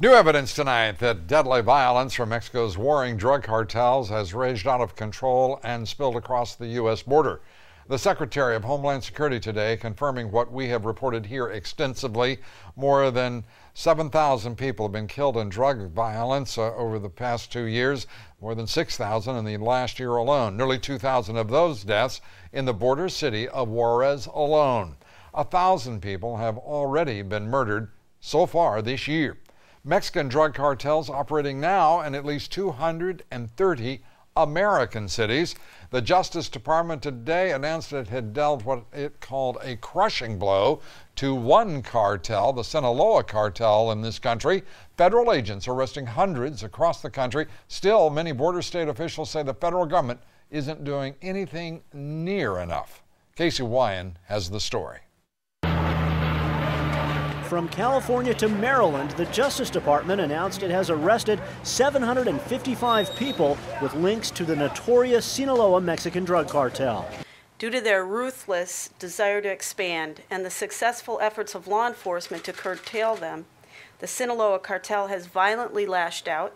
New evidence tonight that deadly violence from Mexico's warring drug cartels has raged out of control and spilled across the U.S. border. The Secretary of Homeland Security today confirming what we have reported here extensively. More than 7,000 people have been killed in drug violence over the past 2 years, more than 6,000 in the last year alone. Nearly 2,000 of those deaths in the border city of Juarez alone. 1,000 people have already been murdered so far this year. Mexican drug cartels operating now in at least 230 American cities. The Justice Department today announced it had dealt what it called a crushing blow to one cartel, the Sinaloa cartel in this country. Federal agents arresting hundreds across the country. Still, many border state officials say the federal government isn't doing anything near enough. Casey Wian has the story. From California to Maryland, the Justice Department announced it has arrested 755 people with links to the notorious Sinaloa Mexican drug cartel. Due to their ruthless desire to expand and the successful efforts of law enforcement to curtail them, the Sinaloa cartel has violently lashed out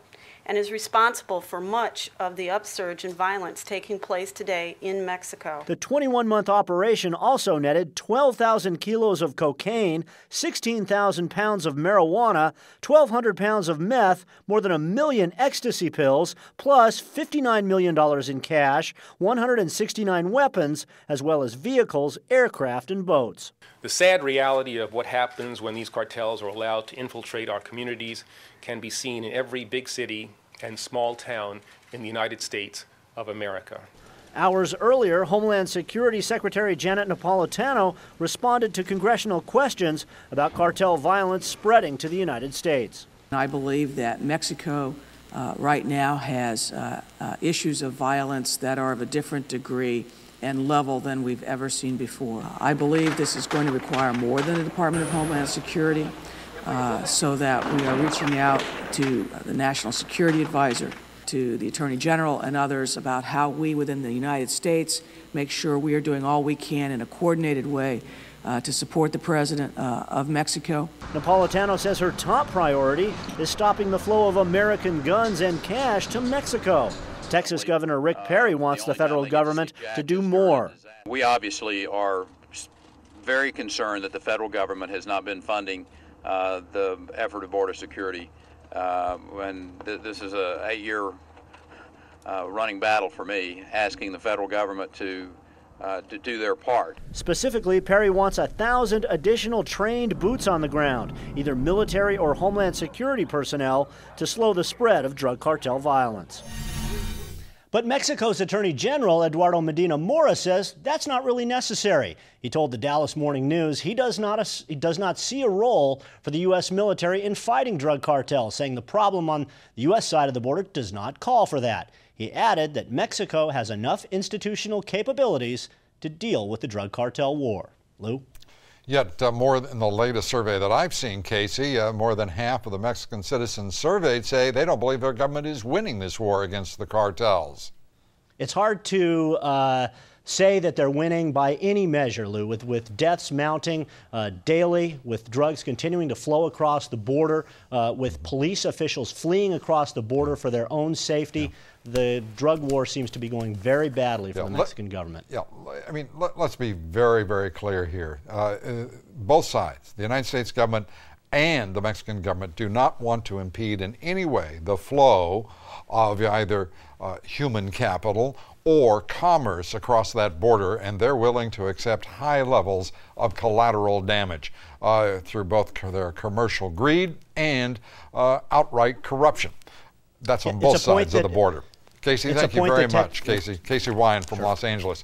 and is responsible for much of the upsurge in violence taking place today in Mexico. The 21-month operation also netted 12,000 kilos of cocaine, 16,000 pounds of marijuana, 1,200 pounds of meth, more than 1 million ecstasy pills, plus $59 million in cash, 169 weapons, as well as vehicles, aircraft, and boats. The sad reality of what happens when these cartels are allowed to infiltrate our communities can be seen in every big city and small town in the United States of America. Hours earlier, Homeland Security Secretary Janet Napolitano responded to congressional questions about cartel violence spreading to the United States. I believe that Mexico right now has issues of violence that are of a different degree and level than we've ever seen before. I believe this is going to require more than the Department of Homeland Security, so that we are reaching out to the National Security Advisor, to the Attorney General and others about how we within the United States make sure we are doing all we can in a coordinated way to support the President of Mexico. Napolitano says her top priority is stopping the flow of American guns and cash to Mexico. Texas Governor Rick Perry wants the federal government to do more. We obviously are very concerned that the federal government has not been funding the effort of border security. This is an 8-year running battle for me, asking the federal government to do their part. Specifically, Perry wants 1,000 additional trained boots on the ground, either military or Homeland Security personnel, to slow the spread of drug cartel violence. But Mexico's Attorney General Eduardo Medina Mora says that's not really necessary. He told the Dallas Morning News he does not see a role for the U.S. military in fighting drug cartels, saying the problem on the U.S. side of the border does not call for that. He added that Mexico has enough institutional capabilities to deal with the drug cartel war. Lou? Yet more in the latest survey that I've seen, Casey, more than half of the Mexican citizens surveyed say they don't believe their government is winning this war against the cartels. It's hard to say that they're winning by any measure, Lou, with deaths mounting daily, with drugs continuing to flow across the border, with police officials fleeing across the border for their own safety. Yeah. The drug war seems to be going very badly for the Mexican government. Yeah, I mean, let's be very, very clear here. Both sides, the United States government and the Mexican government, do not want to impede in any way the flow of either human capital or commerce across that border, and they're willing to accept high levels of collateral damage through both their commercial greed and outright corruption. That's on both sides of the border. Casey, thank you very much. Casey Wian from Los Angeles.